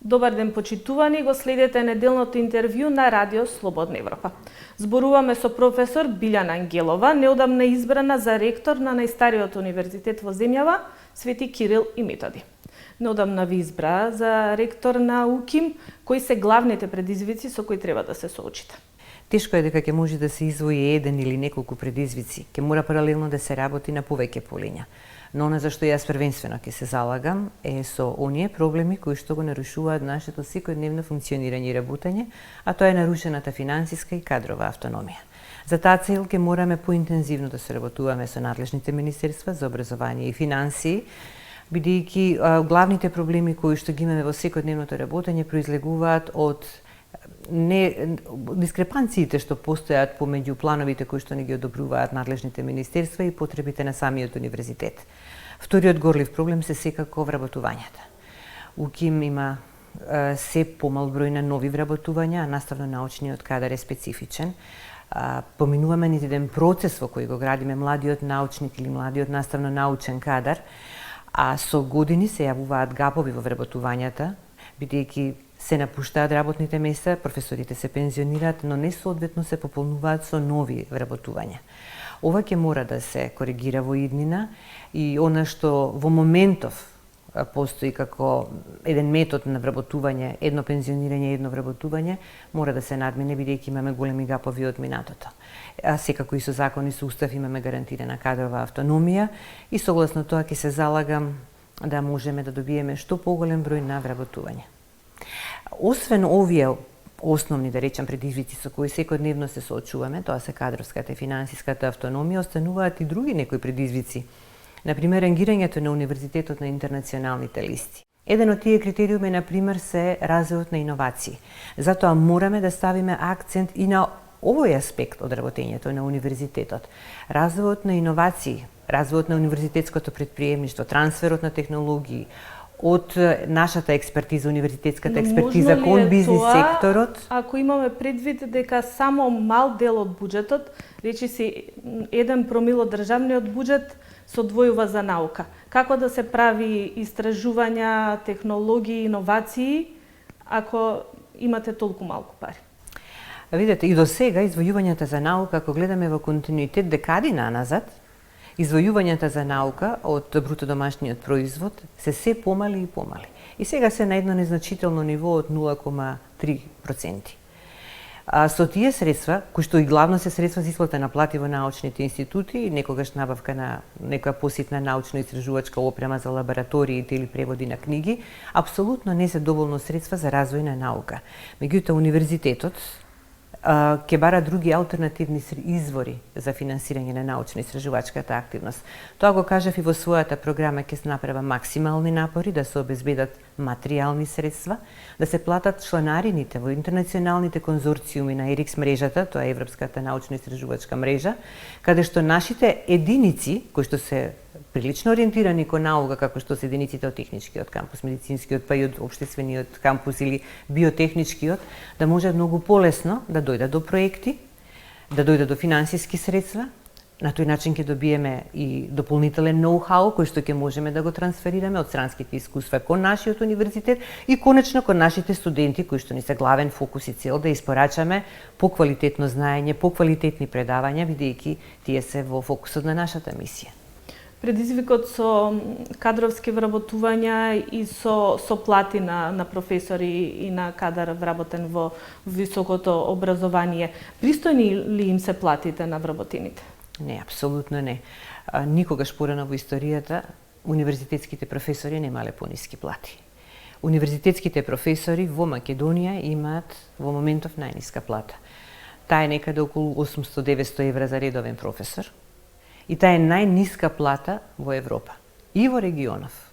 Добар ден, почитувани, го следете неделното интервју на Радио Слободна Европа. Зборуваме со професор Билјана Ангелова, неодамна избрана за ректор на најстариот универзитет во земјава, Свети Кирил и Методи. Неодамна ви избра за ректор на УКИМ. Кои се главните предизвици со кои треба да се соочите? Тешко е дека ќе може да се извои еден или неколку предизвици. Ќе мора паралелно да се работи на повеќе полиња. Но она за што јас првенствено ќе се залагам е со оние проблеми кои што го нарушуваат нашето секојдневно функционирање и работење, а тоа е нарушената финансиска и кадрова автономија. За таа цел ќе мораме поинтензивно да соработуваме со надлежните министерства за образование и финансии, бидејќи главните проблеми кои што ги имаме во секојдневното работење произлегуваат од дискрепанциите што постојат помеѓу плановите кои што не ги одобруваат надлежните министерства и потребите на самиот универзитет. Вториот горлив проблем се секако вработувањата. УКИМ има се помал број на нови вработувања, а наставно-научниот кадар е специфичен. Поминуваме низ еден процес во кој го градиме младиот научник или младиот наставно-научен кадар, а со години се јавуваат гапови во вработувањата, бидејќи се напуштаат работните места, професорите се пензионираат, но не соодветно се пополнуваат со нови вработувања. Ова ќе мора да се коригира во иднина и она што во моментов постои како еден метод на вработување, едно пензионирање, едно вработување, мора да се надмине бидејќи имаме големи гапови од минатото. А секако и со закон и со устав имаме гарантирана кадрова автономија и согласно тоа ќе се залагам да можеме да добиеме што поголем број на вработување. Освен овие основни, да речем, предизвици со кои секојдневно се соочуваме, тоа се кадровската и финансиската автономија, остануваат и други некои предизвици. Например, рангирањето на универзитетот на интернационалните листи. Еден од тие критериуми, например, се развојот на иновации. Затоа мораме да ставиме акцент и на овој аспект од работењето на универзитетот. Развојот на иновации, развојот на универзитетското предприемништво, трансферот на технологии, од нашата експертиза, универзитетската експертиза кон бизнис секторот. Ако имаме предвид дека само мал дел од буџетот, речиси 1% од државниот буџет се одвојува за наука. Како да се прави истражувања, технологии, иновации, ако имате толку малку пари? Видете, и до сега извојувањата за наука, ако гледаме во континуитет декади наназад, извојувањата за наука од бруто домашниот производ се помали и помали. И сега се на едно незначително ниво од 0,3%. Со тие средства, кои што и главно се средства за исплата на плати во научните институти и некогаш набавка на некоја поситна научно-истражувачка опрема за лабораториите или преводи на книги, апсолутно не се доволно средства за развој на наука. Меѓутоа, универзитетот ќе бара други алтернативни извори за финансирање на научно-истражувачката активност. Тоа го кажав и во својата програма, ќе се направа максимални напори да се обезбедат материјални средства, да се платат чланарините во интернационалните конзорциуми на ЕРИКС мрежата, тоа е Европската научно-истражувачка мрежа, каде што нашите единици, кои што се прилично ориентирани кон наука, како што се единиците од техничкиот кампус, медицинскиот, па и од општествениот кампус или биотехничкиот, да може многу полесно да дојдат до проекти, да дојдат до финансиски средства. На тој начин ќе добиеме и дополнителен ноу-хау кој што ќе можеме да го трансферираме од странските искуства кон нашиот универзитет и конечно кон нашите студенти кои што ни се главен фокус и цел да испорачаме поквалитетно знаење, поквалитетни предавања, бидејќи тие се во фокусот на нашата мисија. Предизвикот со кадровски вработувања и со плати на професори и на кадар вработен во високото образование, пристојни ли им се платите на вработените? Не, апсолутно не. Никогаш порано во историјата универзитетските професори немале пониски плати. Универзитетските професори во Македонија имаат во моментов најниска плата. Таа е некаде околу 800-900 евра за редовен професор. И таа е најниска плата во Европа и во регионов.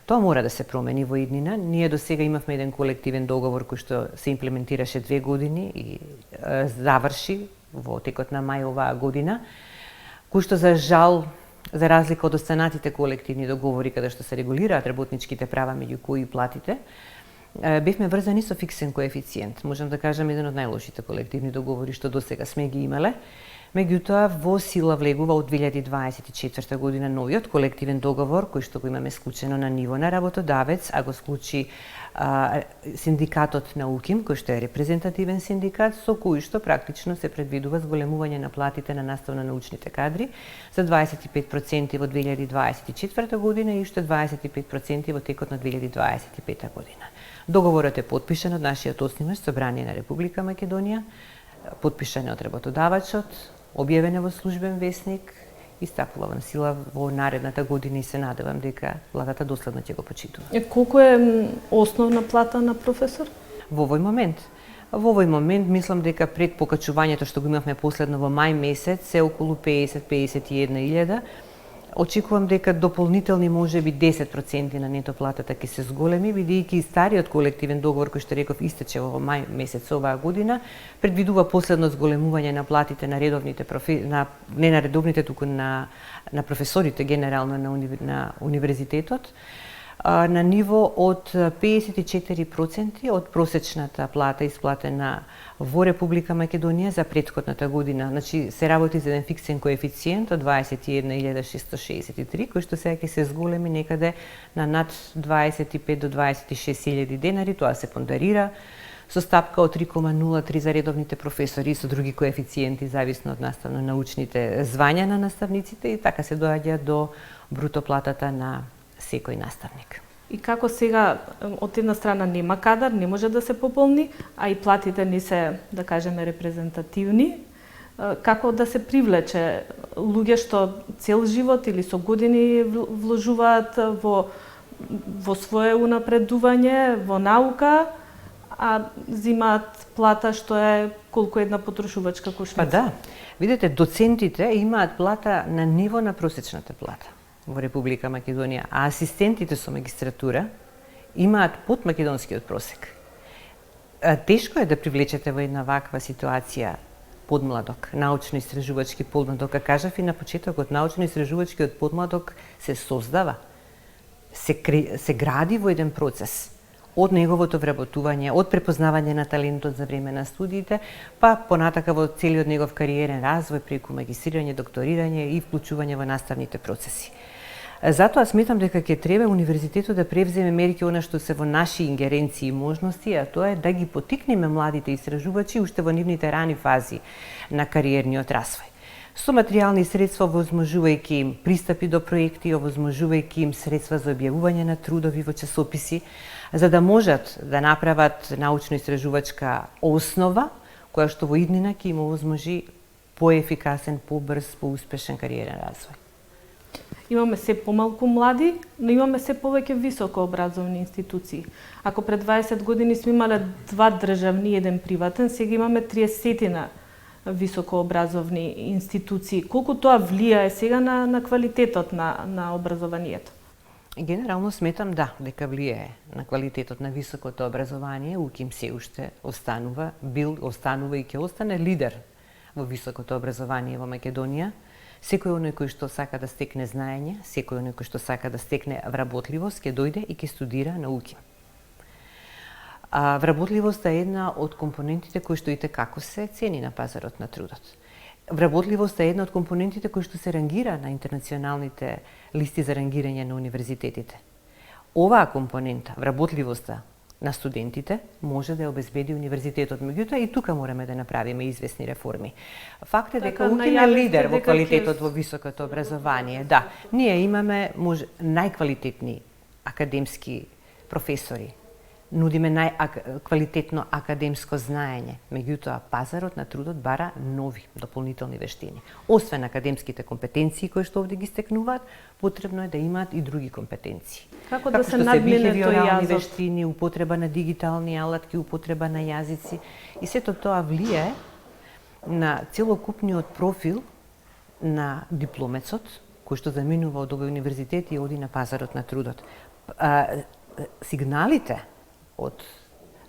Тоа мора да се промени во иднина. Ние до сега имавме еден колективен договор кој што се имплементираше 2 години и заврши во текот на мај оваа година, кој што за жал, за разлика од останатите колективни договори каде што се регулираат работничките права меѓу кои платите, бевме врзани со фиксен коефициент. Можам да кажам еден од најлошите колективни договори што до сега сме ги имале. Меѓутоа, во сила влегува од 2024 година новиот колективен договор, кој што го имаме склучено на ниво на работодавец, а го склучи синдикатот на УКИМ, кој што е репрезентативен синдикат, со кој што практично се предвидува зголемување на платите на наставно-научните кадри за 25% во 2024 година и уште 25% во текот на 2025 година. Договорот е потпишан од нашиот основач Собрание на Република Македонија, потпишан од работодавачот, објавен во службен весник и стапува во сила во наредната година и се надевам дека владата доследно ќе го почитува. Колку е основна плата на професор? Во овој момент мислам дека пред покачувањето што го имавме последно во мај месец е околу 50-51 илјада. Очекувам дека дополнителни можеби 10% на нето платата ќе се зголеми, бидејќи и стариот колективен договор кој што реков истече во мај месец оваа година, предвидува последно зголемување на платите на редовните не на редовните, туку на професорите генерално на универзитетот, на ниво од 54% од просечната плата исплатена во Република Македонија за претходната година. Значи, се работи за еден фиксен коефициент од 21.663, кој што сега ќе се зголеми некаде на над 25 до 26.000 денари. Тоа се пондарира со стапка од 3,03 за редовните професори и со други коефициенти, зависно од наставно-научните звања на наставниците, и така се доаѓа до бруто платата на секој наставник. И како сега, од една страна нема кадар, не може да се пополни, а и платите не се, да кажеме, репрезентативни, како да се привлече луѓе што цел живот или со години вложуваат во свое унапредување, во наука, а зимаат плата што е колку една потрошувачка кошница? Па да, видите, доцентите имаат плата на ниво на просечната плата во Република Македонија, а асистентите со магистратура имаат под македонскиот просек. Тешко е да привлечете во една ваква ситуација подмладок, научно-истражувачки подмладок. А кажав и на почетокот, научно-истражувачкиот подмладок се создава, се гради во еден процес од неговото вработување, од препознавање на талентот за време на студиите, па понатака во целиот негов кариерен развој преку магистрирање, докторирање и вклучување во наставните процеси. Затоа сметам дека ќе треба универзитетот да превземе мерки она што се во наши ингеренции и можности, а тоа е да ги поттикнеме младите истражувачи уште во нивните рани фази на кариерниот развој. Со материјални средства, овозможувајќи им пристапи до проекти, овозможувајќи им средства за објавување на трудови во часописи, за да можат да направат научно-истражувачка основа, која што во иднина ќе им овозможи поефикасен, побрз, поуспешен кариерен развој. Имаме се помалку млади, но имаме се повеќе високообразовни институции. Ако пред 20 години сме имале 2 државни и 1 приватен, сега имаме 30 високообразовни институции. Колку тоа влијае сега на квалитетот на образованието? Генерално сметам дека влијае на квалитетот на високото образование. УКИМ се уште останува и ќе остане лидер во високото образование во Македонија. Секој оној кој што сака да стекне знаење, секој оној кој што сака да стекне вработливост, ќе дојде и ќе студира на УКИМ. Вработливоста е една од компонентите кои што итекако се цени на пазарот на трудот. Вработливоста е една од компонентите кои што се рангира на интернационалните листи за рангирање на универзитетите. Оваа компонента, вработливоста на студентите, може да ја обезбеди универзитетот. Меѓутоа и тука мораме да направиме известни реформи. Факт е дека УКИМ е лидер во квалитетот во високото образование. Да, ние имаме најквалитетни академски професори, нудиме најквалитетно академско знаење. Меѓутоа, пазарот на трудот бара нови дополнителни вештини. Освен академските компетенции кои што овде ги стекнуваат, потребно е да имаат и други компетенции. Како да се надмине тој јазот? Вештини, употреба на дигитални алатки, употреба на јазици. И сето тоа влијае на целокупниот профил на дипломецот, кој што заминува од овој универзитет и оди на пазарот на трудот. Сигналите од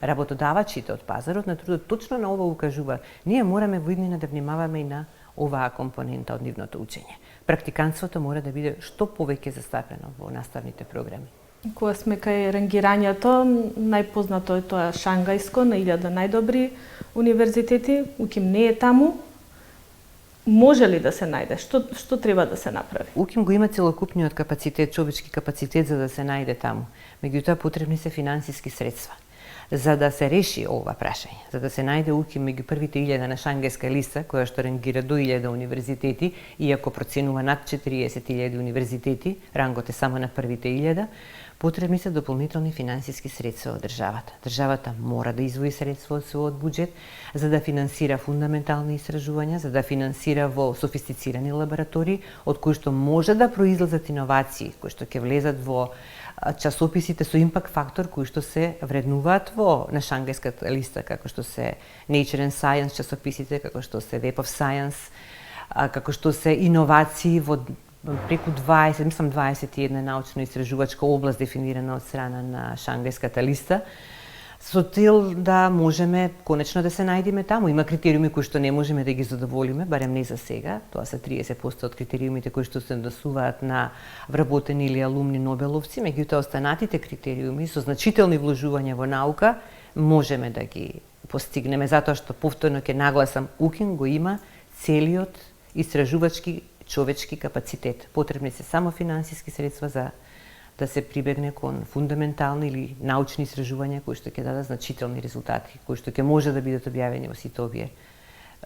работодавачите од пазарот на трудот точно на ова укажува. Ние мораме во иднина да внимаваме и на оваа компонента од нивното учење. Практиканството мора да биде што повеќе застапено во наставните програми. Кога сме кај рангирањето, најпознато е тоа Шангајско на 1000 најдобри универзитети, УКИМ не е таму. Може ли да се најде? Што треба да се направи? УКИМ го има целокупниот капацитет, човечки капацитет за да се најде таму. Меѓутоа потребни се финансиски средства. За да се реши ова прашање, за да се најде УКИМ меѓу првите 1000 на Шангејска листа, која што рангира до 1000 универзитети, иако проценува над 40.000 универзитети, рангот е само на првите 1000, потребни се дополнителни финансиски средства од државата. Државата мора да извои средства од својот буџет за да финансира фундаментални истражувања, за да финансира во софистицирани лаборатории, од кои што може да произлезат иновации, кои што ќе влезат во часописите со импакт фактор кои што се вреднуваат на Шангејската листа, како што се Nature and Science часописите, како што се Web of Science, како што се иновации во преку 21 научно-истражувачка област дефинирана од страна на Шангејската листа, со цел да можеме конечно да се најдеме таму. Има критериуми кои што не можеме да ги задоволиме, барем не за сега. Тоа се 30% од критериумите кои што се однесуваат на вработени или алумни нобеловци, меѓутоа останатите критериуми со значителни вложувања во наука можеме да ги постигнеме, затоа што повторно ќе нагласам, УКИМ го има целиот истражувачки човечки капацитет. Потребни се само финансиски средства за да се прибегне кон фундаментални или научни истражувања кои што ќе дадат значителни резултати, кои што ќе може да бидат објавени во сите овие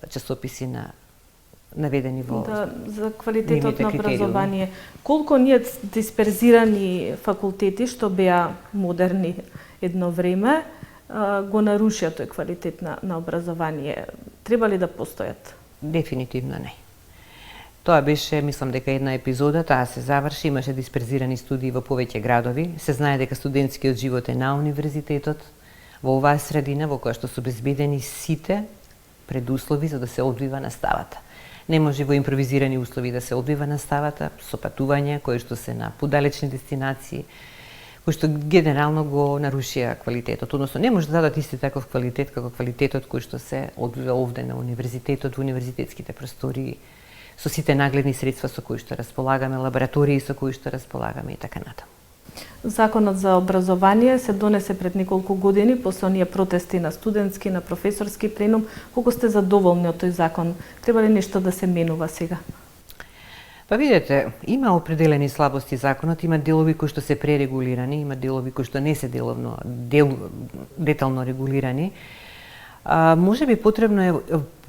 часописи наведени во за квалитетот на образование. Колку ние дисперзирани факултети што беа модерни едно време го нарушија тој квалитет на образование? Треба ли да постојат? Дефинитивно не. Тоа беше, мислам дека една епизода, таа се заврши, имаше дисперзирани студии во повеќе градови. Се знае дека студентскиот живот е на универзитетот, во оваа средина во која што се обезбедени сите предуслови за да се одвива наставата. Не може во импровизирани услови да се одвива наставата, со патувања кои што се на подалечни дестинации, кои што генерално го нарушија квалитетот, односно не може да дадат исти таков квалитет како квалитетот кој што се одвива овде на универзитетот, во универзитетските простории, со сите нагледни средства со кои што располагаме, лаборатории со кои што располагаме и така натаму. Законот за образование се донесе пред неколку години после оние протести на студентски, на професорски пленум. Колку сте задоволни од тој закон? Треба ли нешто да се менува сега? Па видете, има определени слабости законот, има делови кои што се пререгулирани, има делови кои што не се детално регулирани. Може би потребно е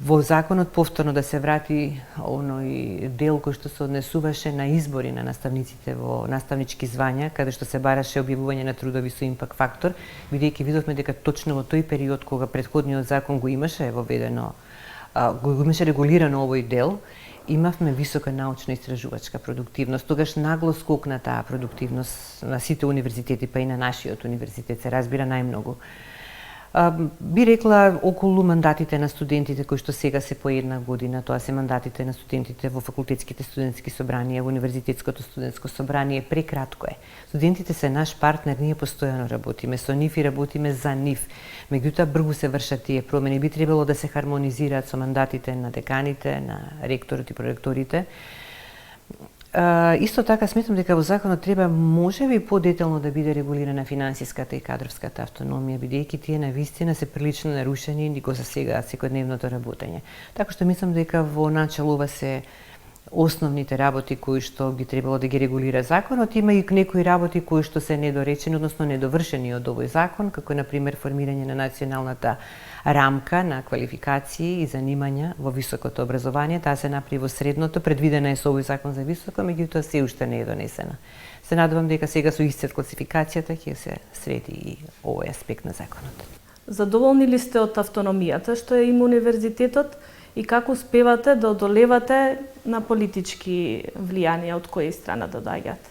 во законот повторно да се врати оној дел кој што се однесуваше на избори на наставниците во наставнички звања, каде што се бараше објавување на трудови со импакт фактор, бидејќи видовме дека точно во тој период кога претходниот закон го имаше воведено, го имаше регулирано овој дел, имавме висока научно-истражувачка продуктивност. Тогаш нагло скокна таа продуктивност на сите универзитети, па и на нашиот универзитет се разбира најмногу. Би рекла околу мандатите на студентите кои што сега се по една година, тоа се мандатите на студентите во факултетските студентски собранија, во универзитетското студентско собрание, прекратко е. Студентите се наш партнер, ние постојано работиме со нив и работиме за нив. Меѓутоа брзо се вршат тие промени, би требало да се хармонизираат со мандатите на деканите, на ректорот и проректорите. Исто така сметам дека во законот треба можеби подетално да биде регулирана финансиската и кадровската автономија, бидејќи тие навистина се прилично нарушени и го засегаат секојдневното работење. Така што мислам дека во начало ова се основните работи кои што ги требало да ги регулира законот. Има и некои работи кои што се недоречени, односно недовршени од овој закон, како на пример формирање на националната рамка на квалификации и занимања во високото образование. Таа се направи во средното, предвидена е со овој закон за високо, меѓутоа се уште не е донесена. Се надевам дека сега со исцет класификацијата ќе се среди и овој аспект на законот. Задоволни ли сте од автономијата што е има универзитетот и како успевате да одолевате на политички влијанија од која страна да доаѓаат?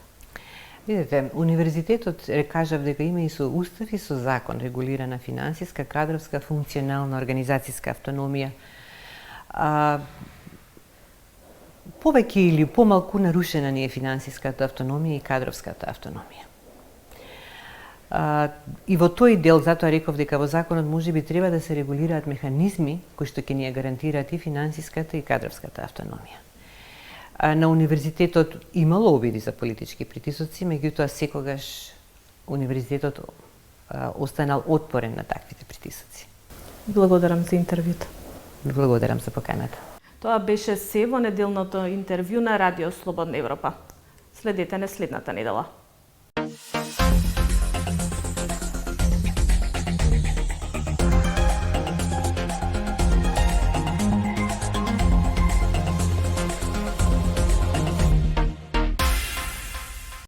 Видете, универзитетот кажав дека има и со устав и со закон регулирана финансиска, кадровска, функционална, организацијска автономија. Повеќе или помалку нарушена ни е финансиската автономија и кадровската автономија. И во тој дел, затоа реков дека во законот можеби треба да се регулираат механизми кои што ќе ни ја гарантираат и финансиската и кадровската автономија. На универзитетот имало обиди за политички притисоци, меѓутоа секогаш универзитетот останал отпорен на таквите притисоци. Благодарам за интервјуто. Благодарам за поканата. Тоа беше се во неделното интервју на Радио Слободна Европа. Следете не следната недела.